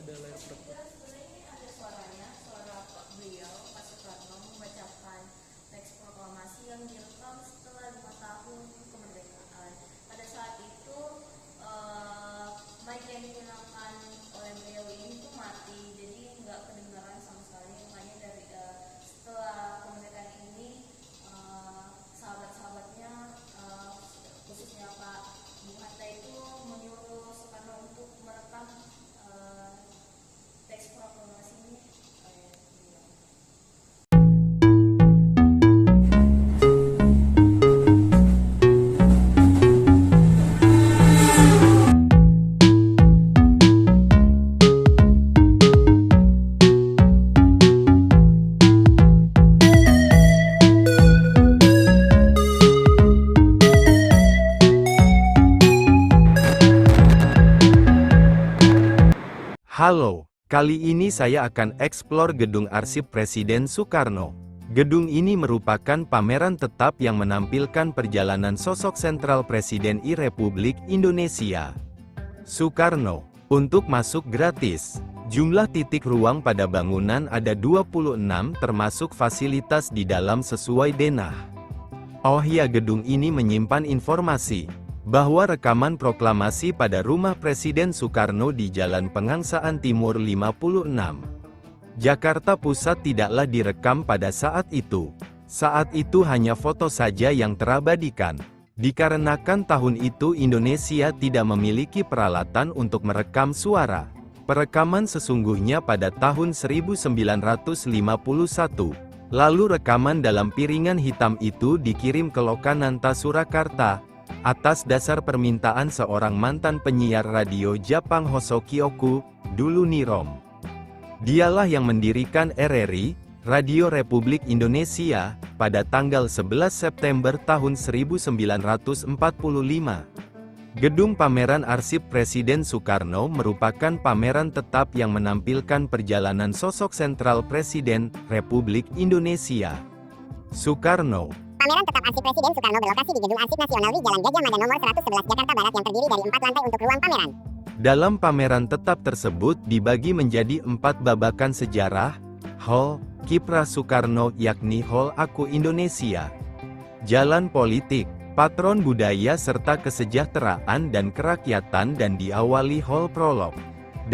ada layar berapa? Sebenarnya ini ada suaranya, suara Pak beliau, Pak Soekarno membacakan teks proklamasi yang direkam setelah 5 tahun kemerdekaan. Pada saat itu, mic yang digunakan oleh beliau ini tuh mati, jadi nggak kedengaran sama sekali. Makanya dari setelah kemerdekaan ini, sahabat-sahabatnya, khususnya Pak Bung Hatta itu menyuruh Soekarno untuk merekam teks proklamasi ini. Halo, kali ini saya akan eksplor gedung arsip Presiden Soekarno. Gedung ini merupakan pameran tetap yang menampilkan perjalanan sosok sentral Presiden Republik Indonesia, Soekarno. Untuk masuk gratis. Jumlah titik ruang pada bangunan ada 26 termasuk fasilitas di dalam sesuai denah. Oh ya, gedung ini menyimpan informasi bahwa rekaman proklamasi pada rumah Presiden Soekarno di Jalan Pengangsaan Timur 56, Jakarta Pusat tidaklah direkam pada saat itu. Saat itu hanya foto saja yang terabadikan. Dikarenakan tahun itu Indonesia tidak memiliki peralatan untuk merekam suara. Perekaman sesungguhnya pada tahun 1951. Lalu rekaman dalam piringan hitam itu dikirim ke Lokananta Surakarta, atas dasar permintaan seorang mantan penyiar radio Jepang Hosoki Oku, dulu Nirom. Dialah yang mendirikan RRI, Radio Republik Indonesia, pada tanggal 11 September tahun 1945. Gedung pameran arsip Presiden Soekarno merupakan pameran tetap yang menampilkan perjalanan sosok sentral Presiden Republik Indonesia, Soekarno. Pameran tetap arsip Presiden Soekarno berlokasi di Gedung Arsip Nasional di Jalan Gajah Mada nomor 111 Jakarta Barat yang terdiri dari 4 lantai untuk ruang pameran. Dalam pameran tetap tersebut dibagi menjadi 4 babakan sejarah, Hall Kiprah Soekarno yakni Hall Aku Indonesia, Jalan Politik, Patron Budaya serta Kesejahteraan dan Kerakyatan dan diawali Hall Prolog.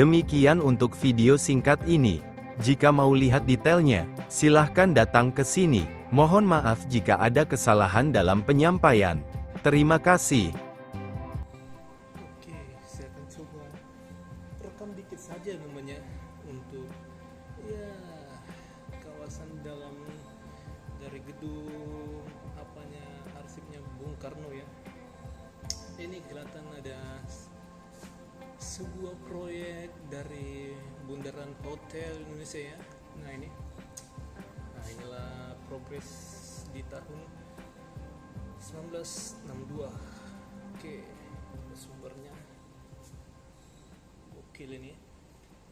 Demikian untuk video singkat ini. Jika mau lihat detailnya, silahkan datang ke sini. Mohon maaf jika ada kesalahan dalam penyampaian. Terima kasih. Oke, saya akan coba rekam dikit saja namanya untuk ya kawasan dalam dari gedung arsipnya Bung Karno ya. Ini kelihatan ada sebuah proyek dari Bundaran Hotel Indonesia ya. Nah inilah progres di tahun 1962. Oke, sumbernya gokil ini.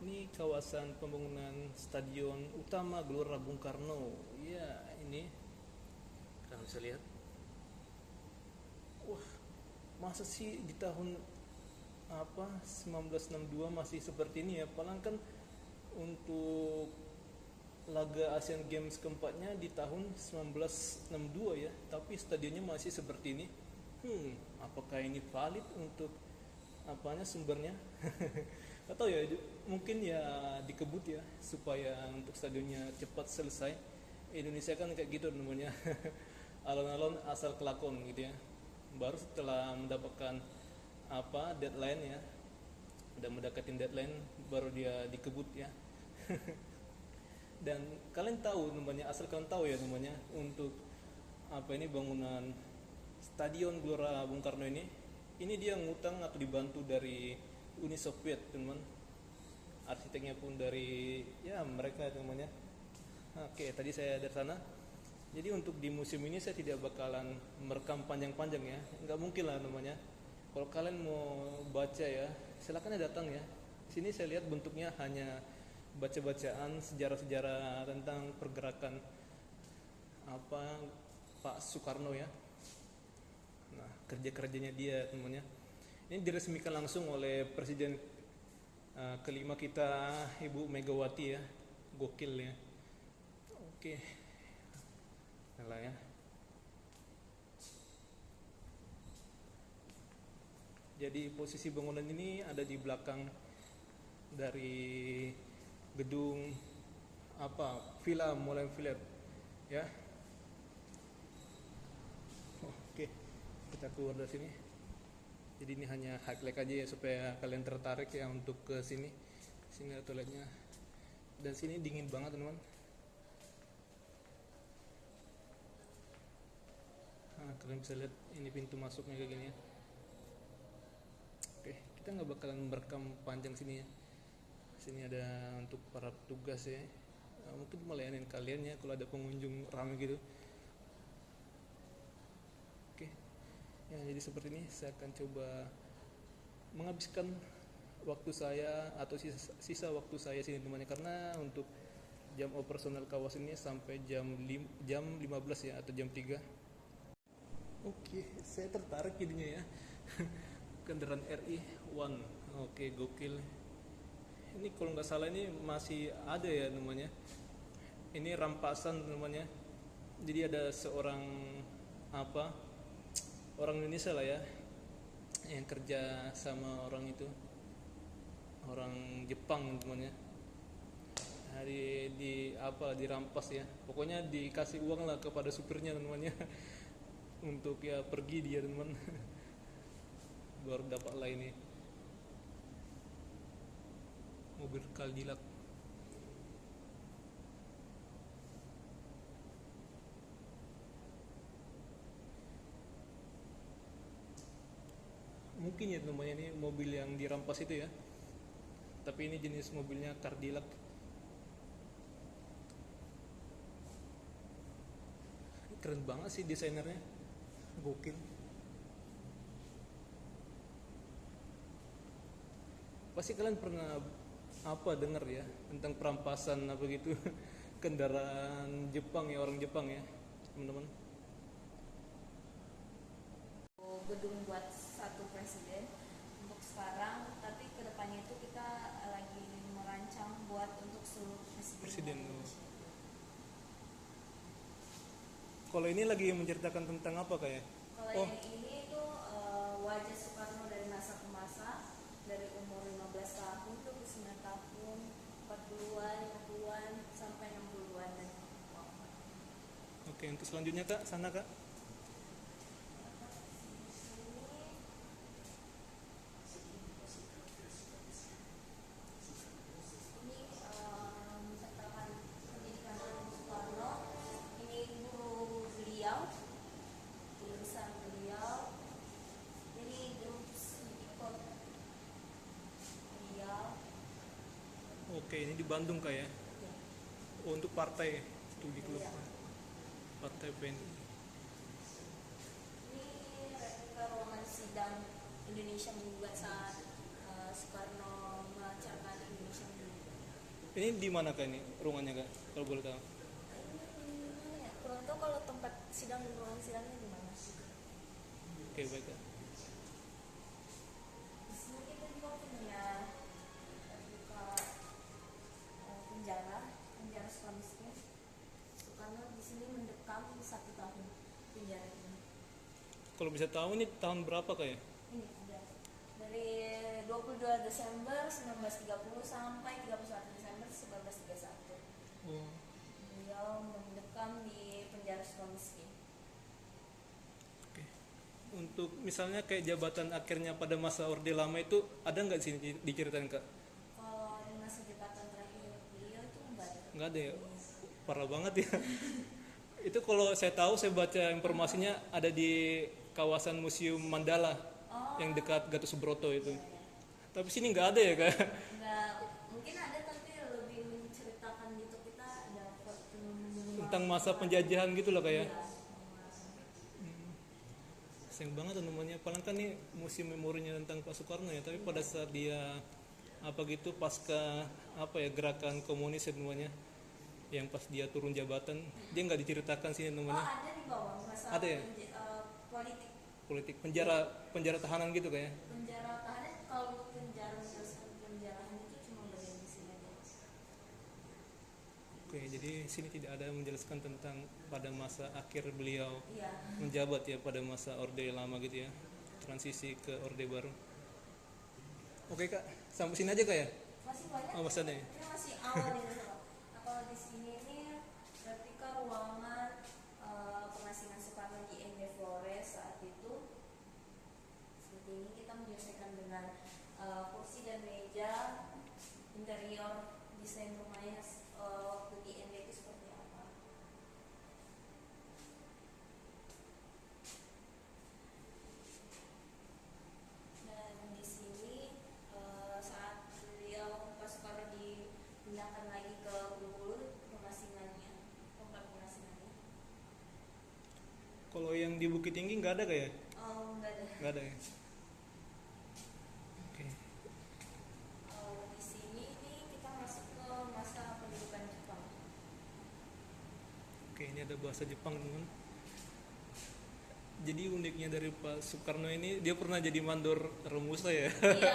Ini kawasan pembangunan Stadion Utama Gelora Bung Karno. Ya, ini kalian bisa lihat. Wah, masa sih di tahun 1962 masih seperti ini ya. Padahal kan untuk laga Asian Games keempatnya di tahun 1962 ya, tapi stadionnya masih seperti ini. Apakah ini valid untuk sumbernya? Atau ya mungkin ya dikebut ya supaya untuk stadionnya cepat selesai. Indonesia kan kayak gitu namanya. Alon-alon asal kelakon gitu ya. Baru setelah mendapatkan deadline ya, udah mendekatin deadline baru dia dikebut ya. Dan kalian tahu namanya, asal kalian tahu ya namanya, untuk ini bangunan Stadion Gelora Bung Karno ini dia ngutang atau dibantu dari Uni Soviet teman. Arsiteknya pun dari ya mereka namanya. Oke, tadi saya dari sana. Jadi untuk di museum ini saya tidak bakalan merekam panjang-panjang ya, nggak mungkin lah namanya. Kalau kalian mau baca ya, silakan ya datang ya. Sini saya lihat bentuknya hanya baca-bacaan sejarah-sejarah tentang pergerakan Pak Soekarno ya. Nah, kerja-kerjanya dia temannya. Ini diresmikan langsung oleh Presiden Kelima kita Ibu Megawati ya, gokil ya. Oke, lah ya. Jadi posisi bangunan ini ada di belakang dari gedung Villa Molenville ya. Oke, kita keluar dari sini. Jadi ini hanya highlight aja ya supaya kalian tertarik ya untuk ke sini. Sini ada toiletnya. Dan sini dingin banget teman-teman. Kalian bisa lihat ini pintu masuknya kayak gini ya. Oke, kita nggak bakalan merekam panjang sini ya. Sini ada untuk para petugas ya. Mungkin melayanin kalian ya kalau ada pengunjung ramai gitu. Oke, ya jadi seperti ini saya akan coba menghabiskan waktu saya atau sisa waktu saya sini temannya, karena untuk jam operasional kawasan ini sampai jam 15 ya atau jam 3. Oke, saya tertarik jadinya ya. Kendaraan RI1. Oke, gokil. Ini kalau nggak salah ini masih ada ya namanya. Ini rampasan namanya. Jadi ada seorang orang Indonesia lah ya yang kerja sama orang itu, orang Jepang namanya. Dirampas ya. Pokoknya dikasih uang lah kepada supirnya namanya. Untuk ya pergi dia teman. Baru dapat lah ini mobil Cadillac. Mungkin ya namanya ini mobil yang dirampas itu ya, tapi ini jenis mobilnya Cadillac. Keren banget sih desainernya, gokil. Pasti kalian pernah dengar ya tentang perampasan gitu kendaraan Jepang ya, orang Jepang ya teman-teman. Gedung buat satu presiden untuk sekarang, tapi kedepannya itu kita lagi merancang buat untuk seluruh presiden. Kalau ini lagi menceritakan tentang apa kayak? Kalau yang ini itu wajah Soekarno dari masa ke masa, dari umur 15 tahun, 29 tahun, 40-an, 50-an, sampai 60-an. Oke, untuk selanjutnya Kak, sana Kak. Oke, ini di Bandung Kak ya? Oh, untuk partai studi klub. Partai PNI. Ini replika ruangan sidang Indonesia menggugat saat Soekarno melancarkan Indonesia menggugat. Ini di mana Kak ini ruangannya Kak? Kalau boleh tahu. Ya, kurang tahu kalau tempat sidang dan ruangan sidangnya di mana. Oke, baik Kak. Di sini kita juga punya replika penjara Sukamiskin. Soekarno di sini mendekam 1 tahun penjara ini. Kalau bisa tahu ini tahun berapa Kak ya? Ini ada dari 22 Desember 1930 sampai 31 Desember 1931. Oh. Beliau mendekam di penjara Sukamiskin. Oke. Untuk misalnya kayak jabatan akhirnya pada masa Orde Lama itu ada nggak sih diceritain Kak? Kalau di masa jabatan terakhir beliau itu Nggak ada ya? Parah banget ya. Itu kalau saya tahu, saya baca informasinya ada di kawasan Museum Mandala yang dekat Gatot Subroto itu. Tapi sini nggak ada ya Kak? Nggak, mungkin ada tapi lebih menceritakan gitu, kita dapat Tentang masa penjajahan gitu loh Kak ya? Sayang banget namanya. Padahal kan ini museum memorinya tentang Pak Soekarno ya, tapi pada saat dia pasca gerakan komunis semuanya, yang pas dia turun jabatan dia nggak diceritakan sini namanya. ada di bawah masalah Ada ya? Politik penjara tahanan gitu kayak. Penjara tahanan, kalau untuk penjara menyelesaikan penjarahan itu sini tidak ada yang menjelaskan tentang pada masa akhir beliau Iya. menjabat ya, pada masa orde lama gitu ya, transisi ke orde baru. Oke kak, sampai sini aja kak ya. Masih banyak. Oh, masih ada ya? Ini masih awal ini Pak. Nah kalau di sini ini berarti kan ruangan pengasingan Soekarno di MB Flores saat itu. Seperti ini kita menyesuaikan dengan kursi dan meja, interior desain rumahnya waktu di MB itu seperti apa. Dan di sini saat beliau Pak Soekarno dipindahkan lagi ke Bengkulu pengasingannya, tempat pengasingannya. Kalau yang di Bukit Tinggi nggak ada kak ya? Oh, enggak ada. Nggak ada ya. Oke. Di sini nih kita masuk ke masa pendudukan Jepang. Oke, ini ada bahasa Jepang teman. Jadi uniknya dari Pak Soekarno ini, dia pernah jadi mandor Romusa ya. Iya.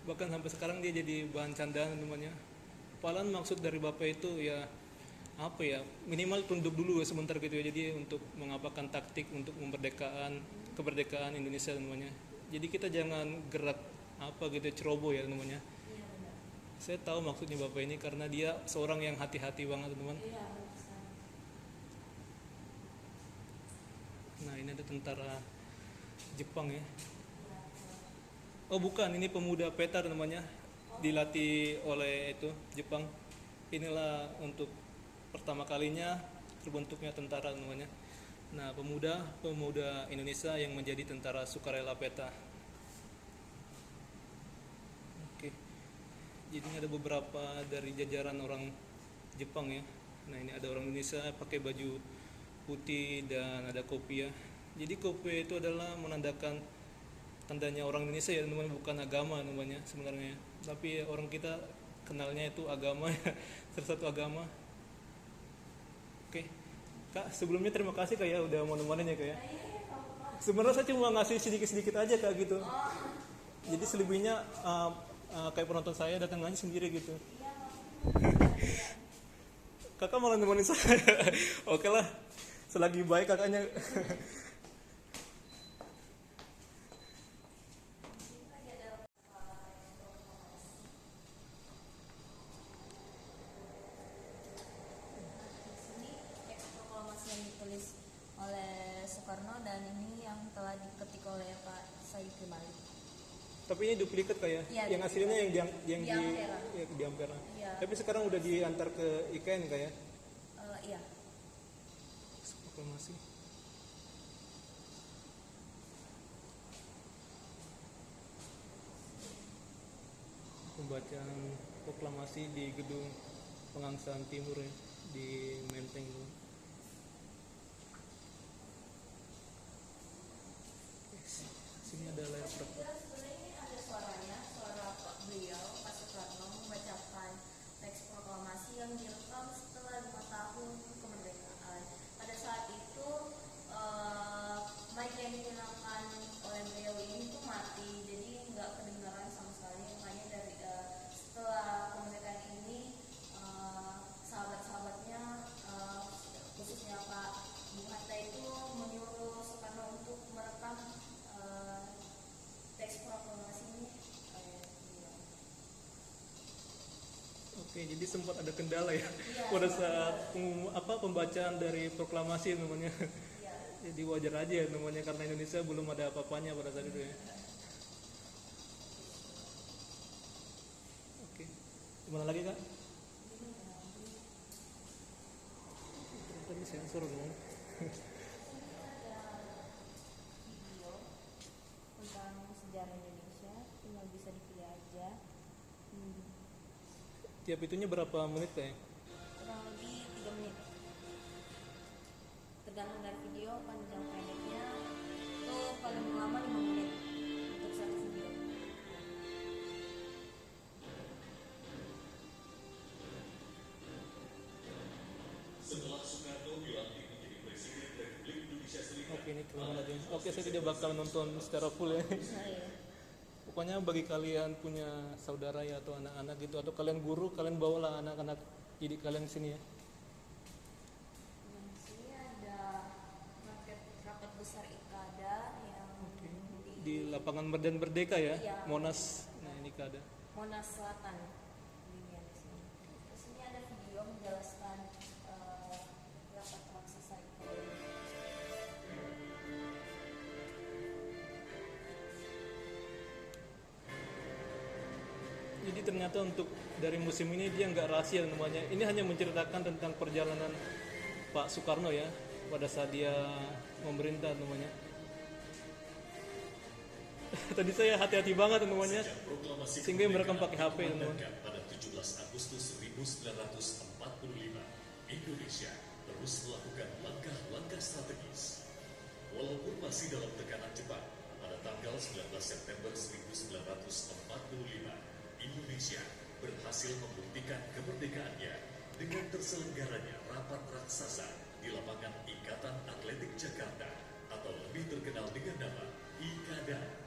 Bahkan sampai sekarang dia jadi bahan candaan namanya. Padahal maksud dari bapak itu ya apa ya, minimal tunduk dulu sebentar gitu ya, jadi untuk mengapakan taktik untuk kemerdekaan Indonesia namanya. Jadi kita jangan gerak apa gitu ceroboh ya namanya. Iya benar. Saya tahu maksudnya bapak ini karena dia seorang yang hati-hati banget teman. Iya benar. Nah ini ada tentara Jepang ya. Iya. Oh bukan, ini pemuda Peta namanya, dilatih oleh itu Jepang. Inilah untuk pertama kalinya terbentuknya tentara namanya. Nah pemuda Indonesia yang menjadi tentara sukarela Peta. Oke, jadi ini ada beberapa dari jajaran orang Jepang ya. Nah ini ada orang Indonesia pakai baju putih dan ada kopi ya. Jadi kopi itu adalah menandakan tandanya orang Indonesia ya teman, bukan agama namanya sebenarnya. Tapi orang kita kenalnya itu agama ya, salah satu agama. Oke, kak sebelumnya terima kasih kak ya udah mau nemenin ya kak ya. Sebenarnya saya cuma ngasih sedikit-sedikit aja kak gitu. Jadi selebihnya kayak penonton saya datang aja sendiri gitu. Kakak malah nemenin saya. Oke lah, selagi baik kakaknya. Proklamasi yang ditulis oleh Soekarno dan ini yang telah diketik oleh Pak Said Malik. Tapi ini duplikat kayak Iya, yang aslinya yang Di Ampera. di Ampera. Iya. Tapi sekarang udah diantar ke IKN kayak Iya. proklamasi. Pembacaan proklamasi di gedung Pengangsaan Timur ya, di Menteng itu. Sini ada layar Sebenarnya ini ada suaranya, suara Pak beliau Pak Soekarno membacakan teks proklamasi yang direkam setelah 5 tahun kemerdekaan. Pada saat itu mic yang digunakan oleh beliau ini tuh mati, jadi nggak kedengaran sama sekali. Makanya dari setelah kemerdekaan ini sahabat-sahabatnya khususnya Pak Bung Hatta itu menyuruh Soekarno untuk merekam teks proklamasi ini. Oke, jadi sempat ada kendala ya Iya. pada saat pembacaan dari proklamasi namanya. Iya. Jadi wajar aja ya namanya karena Indonesia belum ada apa-apanya pada saat itu ya. Oke, gimana lagi kak? Tadi sensor dong. Video tentang sejarah Indonesia, tinggal bisa dipilih aja. Tiap itunya berapa menit kayak? Kurang lebih 3 menit. Tergantung dari video panjang pendeknya, itu paling lama 5 menit untuk satu video. Oke, ini terima aja. Oke, saya tidak bakal nonton secara full ya. Nah, ya. Pokoknya bagi kalian punya saudara ya atau anak-anak gitu, atau kalian guru, kalian bawalah anak-anak didik kalian ke sini ya. lapangan Medan Merdeka ya, Iya. Monas. Nah ini ada. Monas Selatan. Bagian sini. Terus ini ada video menjelaskan rapat raksasa itu. Jadi ternyata untuk dari musim ini dia nggak rahasia namanya. Ini hanya menceritakan tentang perjalanan Pak Soekarno ya pada saat dia memerintah namanya. Tadi saya hati-hati banget namanya, sehingga merekam pakai HP teman. Pada 17 Agustus 1945, Indonesia terus melakukan langkah-langkah strategis. Walaupun masih dalam tekanan Jepang, pada tanggal 19 September 1945, Indonesia berhasil membuktikan kemerdekaannya dengan terselenggaranya rapat raksasa di lapangan Ikatan Atletik Jakarta atau lebih terkenal dengan nama IKADA.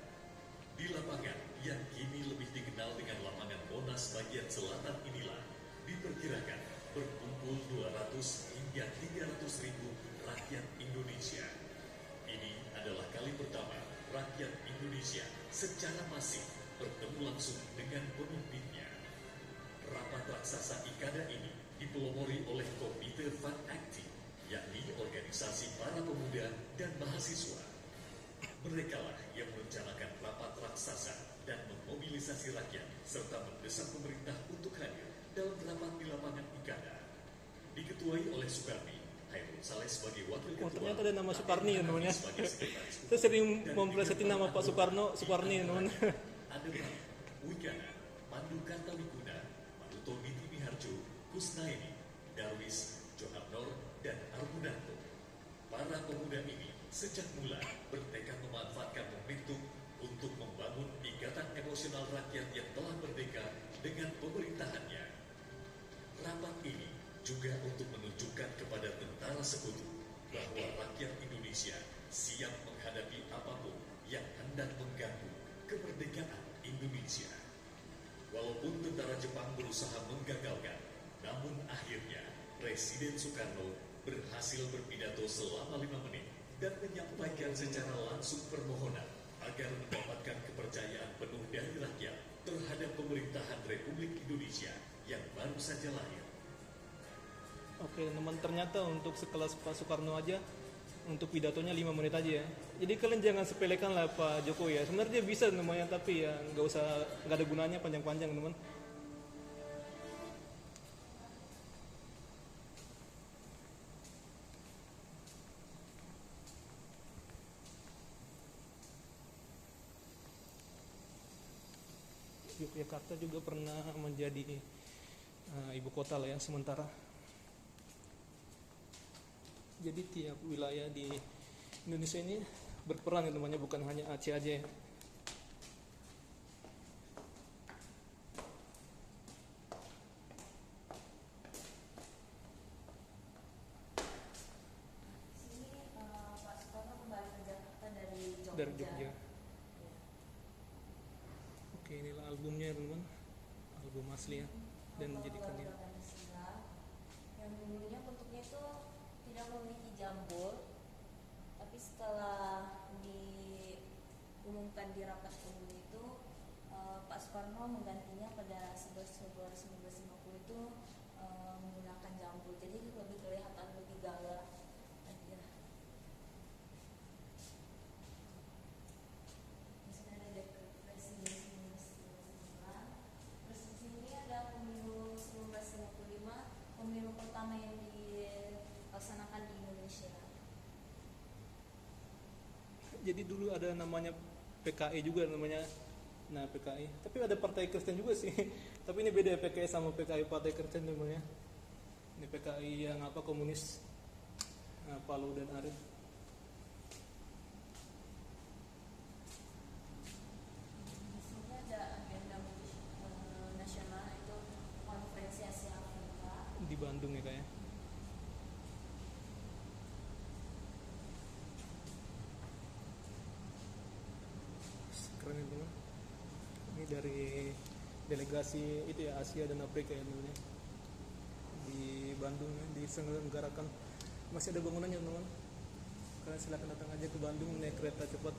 Di lapangan yang kini lebih dikenal dengan lapangan Monas bagian selatan inilah diperkirakan berkumpul 200 hingga 300 ribu rakyat Indonesia. Ini adalah kali pertama rakyat Indonesia secara masif bertemu langsung dengan pemimpinnya. Rapat raksasa IKADA ini dipelopori oleh Komite Van Acti, yakni organisasi para pemuda dan mahasiswa. Merekalah yang merencanakan rapat raksasa dan memobilisasi rakyat serta mendesak pemerintah untuk hadir dalam rapat di lapangan IKADA. Diketuai oleh Soekarni, Hairul Saleh sebagai wakil ketua. Ternyata ada nama Soekarni ya namanya. sebagai sekretaris Saya sering memplesetin nama Pak Soekarno, Soekarni teman. Ada Bang, Wigana, Pandu Kartawiguna, Maduto Niti Miharjo, Kusnaini, Darwis, Johannor, dan Armunanto. Para pemuda ini sejak mula bertekad memanfaatkan momentum untuk membangun ikatan emosional rakyat yang telah merdeka dengan pemerintahannya. Rapat ini juga untuk menunjukkan kepada tentara sekutu bahwa rakyat Indonesia siap menghadapi apapun yang hendak mengganggu kemerdekaan Indonesia. Walaupun tentara Jepang berusaha menggagalkan, namun akhirnya Presiden Soekarno berhasil berpidato selama 5 menit dan menyampaikan secara langsung permohonan agar mendapatkan kepercayaan penuh dari rakyat terhadap pemerintahan Republik Indonesia yang baru saja lahir. Oke teman, ternyata untuk sekelas Pak Soekarno aja untuk pidatonya 5 menit aja ya. Jadi kalian jangan sepelekan lah Pak Jokowi ya. Sebenarnya dia bisa namanya, tapi ya nggak ada gunanya panjang-panjang teman. Yogyakarta juga pernah menjadi ibu kota lah ya sementara. Jadi tiap wilayah di Indonesia ini berperan ya namanya, bukan hanya Aceh aja ya. Sini Pak Soekarno kembali ke Jakarta dari Jogja. Dari Jogja. Oke, inilah albumnya ya teman, album asli ya, dan menjadikannya. Yang dulunya bentuknya itu tidak memiliki jambul, tapi setelah diumumkan di rapat umum itu Pak Soekarno menggantinya pada 11 Februari 1950 itu menggunakan jambul, jadi lebih kelihatan lebih gagah aja. Di sini ada depresi 1955. Terus di sini ada pemilu 1955, pemilu pertama yang dilaksanakan di Indonesia. Jadi dulu ada namanya PKI juga namanya. Nah PKI, tapi ada Partai Kristen juga sih. Tapi ini beda ya, PKI sama PKI Partai Kristen namanya. Ini PKI yang apa, komunis, Palu dan Arif. Di sini ada agenda nasional, itu konferensi Asia Afrika. Di Bandung ya kayak. Keren itu teman. Ini dari delegasi itu ya, Asia dan Afrika ya namanya. Di Bandung ya, diselenggarakan. Masih ada bangunannya teman. Kalian silakan datang aja ke Bandung naik kereta cepat.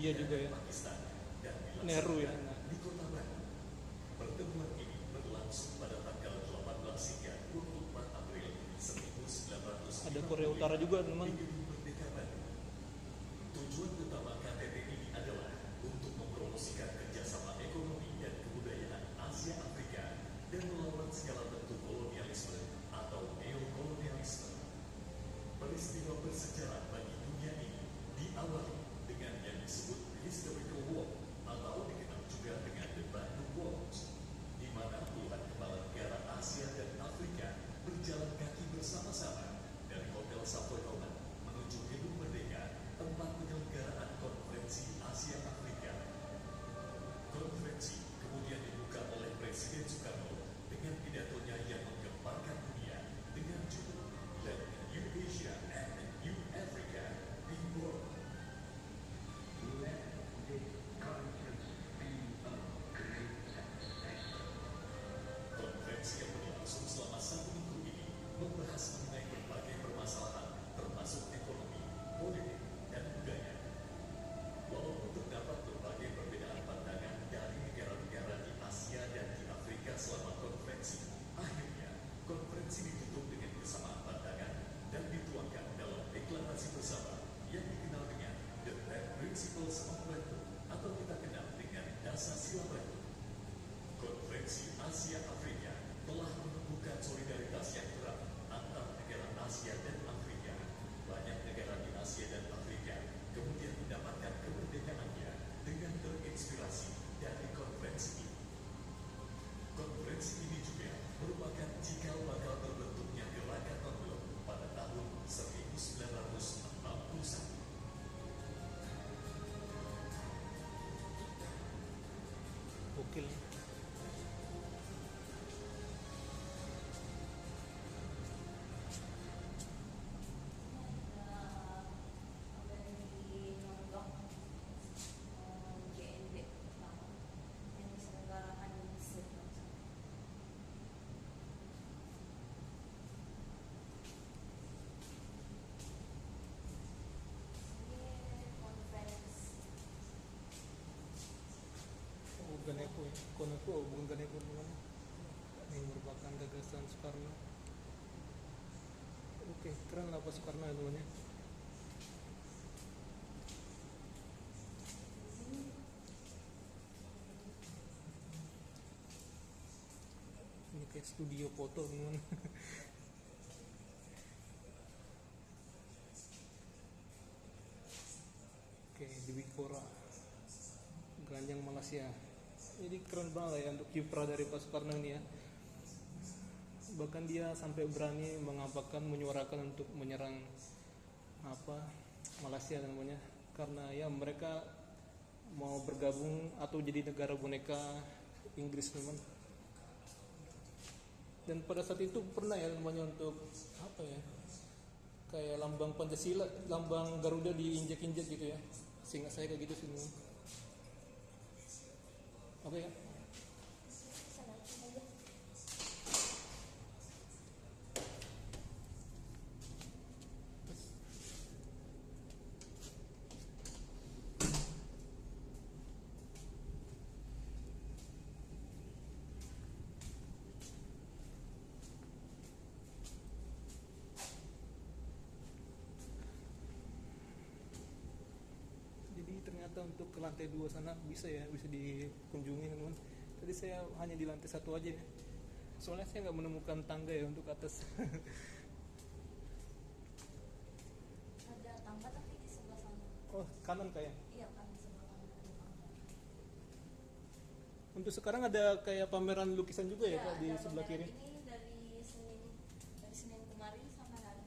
Iya juga ya. Pakistan dan Nehru ya. dilaksanakan di Kota Bandung. Pertemuan ini berlangsung pada tanggal 18 hingga 24 April 1950 Ada Korea Utara juga teman. di Gedung Merdeka Bandung. Tujuan utama KTT ini adalah untuk mempromosikan kerjasama ekonomi dan kebudayaan Asia Afrika dan melawan segala bentuk kolonialisme atau neokolonialisme. Peristiwa bersejarah bagi dunia ini diawali dengan yang disebut Historical Walk atau dikenal juga dengan The Bandung Walks, di mana puluhan kepala negara Asia dan Afrika berjalan kaki bersama-sama dari Hotel Savoy Roman menuju Gedung Merdeka, tempat penyelenggaraan konferensi Asia Afrika. Konferensi kemudian dibuka oleh Presiden Soekarno dengan pidatonya yang menggemparkan dunia dengan judul Let the New Asia and the New Africa be born. Konferensi yang berlangsung selama 1 minggu ini membahas mengenai berbagai permasalahan termasuk ekonomi, politik, dan budaya. Walaupun terdapat berbagai perbedaan pandangan dari negara-negara di Asia dan di Afrika selama konferensi, akhirnya konferensi ditutup dengan kesamaan pandangan dan dituangkan dalam deklarasi bersama yang dikenal dengan The 10 Principles of Bandung atau kita kenal dengan Dasar Sila Bandung. Konferensi Asia Afrika telah menumbuhkan solidaritas yang erat antar negara Asia dan Afrika. Banyak negara di Asia dan Afrika kemudian mendapatkan kemerdekaannya dengan terinspirasi dari konferensi ini. Konferensi ini juga merupakan cikal bakal terbentuknya gerakan non-blok pada tahun 1961. Gokil. Dari non-blok GNB pertama yang diselenggarakan di Mesir. Ini konferensi Oh, Ganeko ya. Koneko, bukan Ganeko teman. Ini merupakan gagasan Soekarno. Oke, keren lah Pak Soekarno ya temannya. Ini kayak studio foto teman. Oke, di Bigfora Granjang Malaysia. Jadi keren banget lah ya untuk kiprah dari Pak Soekarno ini ya. Bahkan dia sampai berani mengapakan, menyuarakan untuk menyerang Malaysia namanya, karena ya mereka mau bergabung atau jadi negara boneka Inggris teman. Dan pada saat itu pernah ya namanya untuk kayak lambang Pancasila, lambang Garuda diinjek-injek gitu ya. Seingat saya kayak gitu sih teman. Oke ya. Jadi ternyata untuk ke lantai 2 sana bisa dikunjungi teman. Tadi saya hanya di lantai 1 aja ya. Soalnya saya nggak menemukan tangga ya untuk atas. ada tangga tapi di sebelah sana. Oh, kanan kayak. Iya kan di sebelah kanan ada tangga. Untuk sekarang ada kayak pameran lukisan juga ya Iya, Pak di ada sebelah pameran kiri. Ini dari Senin kemarin sampai hari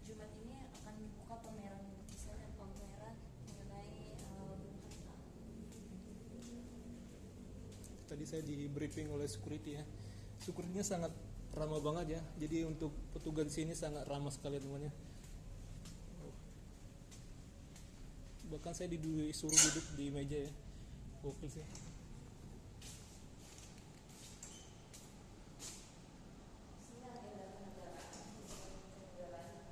Jumat ini akan buka pameran lukisan dan pameran mengenai Bung Hatta. Tadi saya di briefing oleh security ya. Security-nya sangat ramah banget ya. Jadi untuk petugas di sini sangat ramah sekali temannya. Bahkan saya disuruh duduk di meja ya. Gokil sih. Sini ada negara-negara,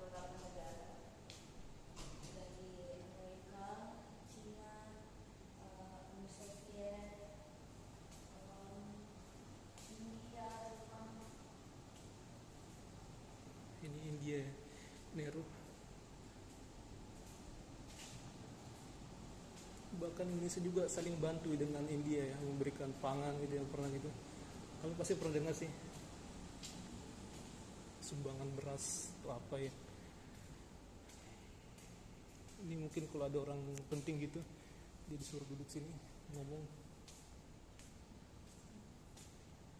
beberapa negara dari Amerika, Cina, Nehru. Bahkan Indonesia juga saling bantu dengan India ya, memberikan pangan gitu yang pernah gitu. Kalian pasti pernah dengar sih sumbangan beras atau apa ya. Ini mungkin kalau ada orang penting gitu, dia disuruh duduk sini ngomong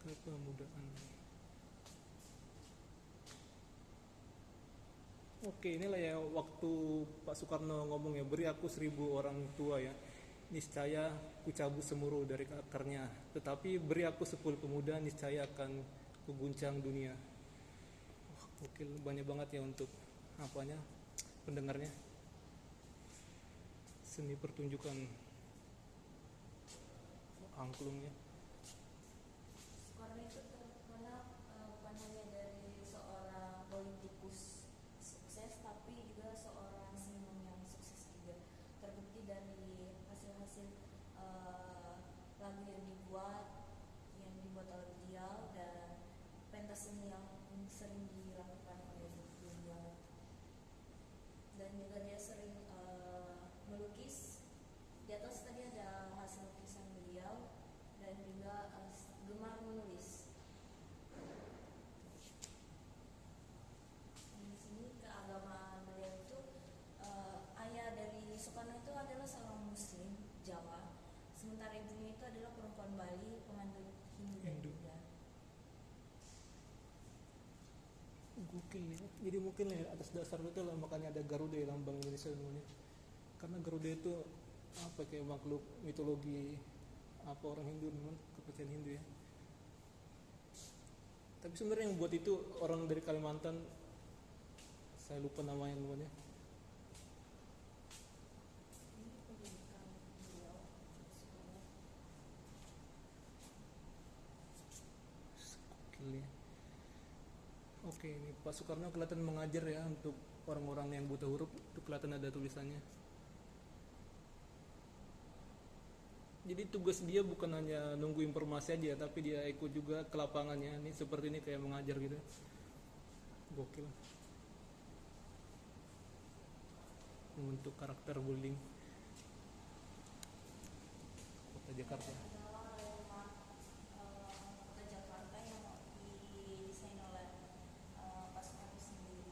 kepemudaan. Oke, inilah ya waktu Pak Soekarno ngomong ya, beri aku 1000 orang tua ya, niscaya ku cabut semeru dari akarnya, tetapi beri aku 10 pemuda, niscaya akan kuguncang dunia. Wah, oke, banyak banget ya untuk apanya pendengarnya. Seni pertunjukan angklungnya. Soekarno itu terkenal bukan hanya dari seorang politikus sukses, tapi juga seorang seniman yang sukses juga. Terbukti dari hasil-hasil lagu yang dibuat oleh beliau, dan pentas seni yang sering dilakukan oleh beliau. Dan juga dia sering melukis. Di atas tadi ada hasil lukisan beliau, dan juga gemar menulis. Di sini keagamaan beliau itu, ayah dari Soekarno itu adalah seorang Muslim Jawa, sementara ibunya itu adalah perempuan Bali, penganut Hindu dan Buddha. Gokil ya. Jadi mungkin ya atas dasar itu lah makanya ada Garuda ya, lambang Indonesia namanya. Karena Garuda itu apa, kayak makhluk mitologi apa orang Hindu, memang kepercayaan Hindu ya. Tapi sebenarnya yang buat itu orang dari Kalimantan, saya lupa namanya namanya. Ini pendidikan beliau Soekarno. Gokil ya. Oke, ini Pak Soekarno kelihatan mengajar ya untuk orang-orang yang buta huruf, itu kelihatan ada tulisannya. Jadi tugas dia bukan hanya nunggu informasi aja, tapi dia ikut juga ke lapangannya. Ini seperti ini kayak mengajar gitu. Gokil. Membentuk karakter bullying Kota Jakarta. Adalah landmark kota Jakarta yang didesain oleh Pak Soekarno sendiri.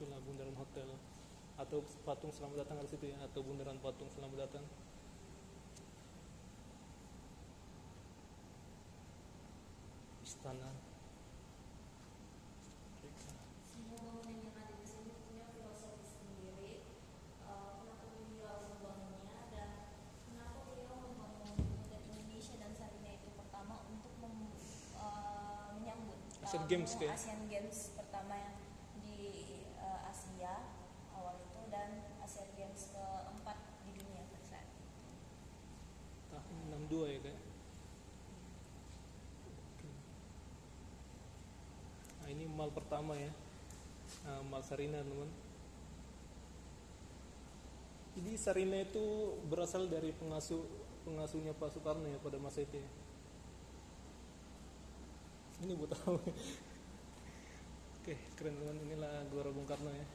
Itulah bundaran hotel atau patung selamat datang di situ ya, atau bundaran patung selamat datang. Istana. Semua bangunan yang ada di sini punya filosofi sendiri. Kenapa beliau membangunnya, dan kenapa beliau membangun Pemuda Indonesia dan Sarina itu pertama untuk menyambut Asian Games kayak. Asian Games pertama yang di Asia awal itu, dan Asian Games keempat di dunia pada saat itu. Tahun 62 ya kayak. Nah, ini mal pertama ya. Mal Sarina teman. Jadi Sarina itu berasal dari pengasuhnya Pak Soekarno ya pada masa itu ya. Ini buat tahu. Oke, keren teman. Inilah Gelora Bung Karno ya,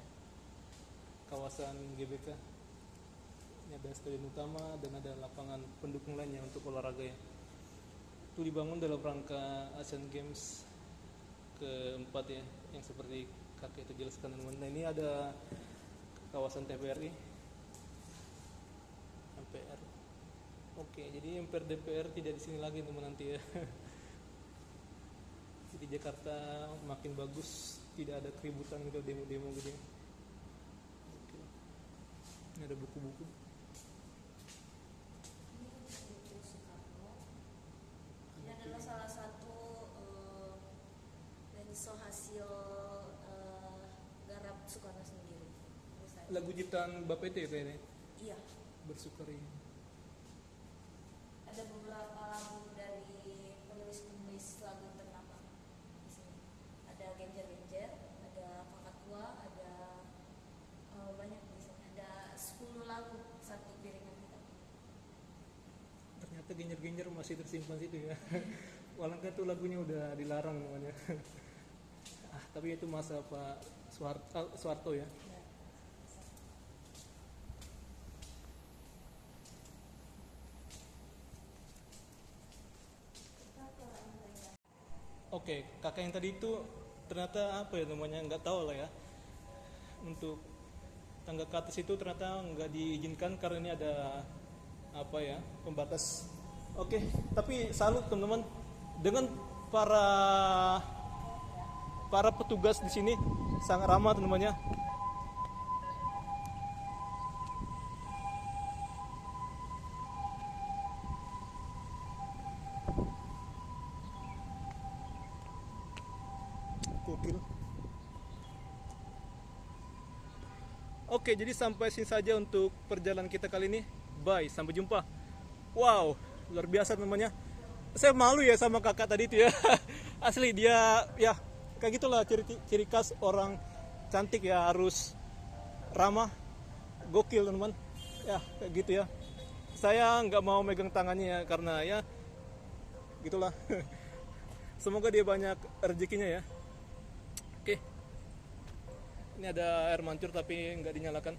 kawasan GBK. Ini ada stadion utama dan ada lapangan pendukung lainnya untuk olahraga ya. Itu dibangun dalam rangka Asian Games keempat ya, yang seperti kakek itu jelaskan teman. Nah, ini ada kawasan TVRI, MPR. Oke, jadi MPR DPR tidak di sini lagi teman nanti ya. Jadi Jakarta makin bagus, tidak ada keributan gitu, demo-demo gitu ya. Oke. Ini ada buku-buku. Ini buku Soekarno. Ini adalah salah satu lenso hasil garap Soekarno sendiri. Lagu ciptaan Bapak itu ya kayaknya, Iya, Bersukari. ada beberapa lagu dari penulis-penulis lagu ternama di sini. Ada Genjer-Genjer, ada Kakak Tua, ada banyak di sini. Ada 10 lagu satu piringan hitam. Ternyata Genjer-Genjer masih tersimpan situ ya. Walaupun tuh lagunya udah dilarang namanya. Tapi itu masa Pak Soeharto ya. Oke, kakak yang tadi itu ternyata apa ya namanya, nggak tahu lah ya. Untuk tangga ke atas itu ternyata nggak diizinkan karena ini ada apa ya, pembatas. Oke, tapi salut teman-teman dengan para petugas di sini, sangat ramah teman-temannya. Gokil. Oke, jadi sampai sini saja untuk perjalanan kita kali ini. Bye, sampai jumpa. Wow, luar biasa namanya. Saya malu ya sama kakak tadi itu ya. Asli dia ya kayak gitulah ciri khas orang cantik ya, harus ramah. Gokil teman-teman. Ya, kayak gitu ya. Saya nggak mau megang tangannya ya karena ya gitulah. Semoga dia banyak rezekinya ya. Oke. Ini ada air mancur tapi nggak dinyalakan.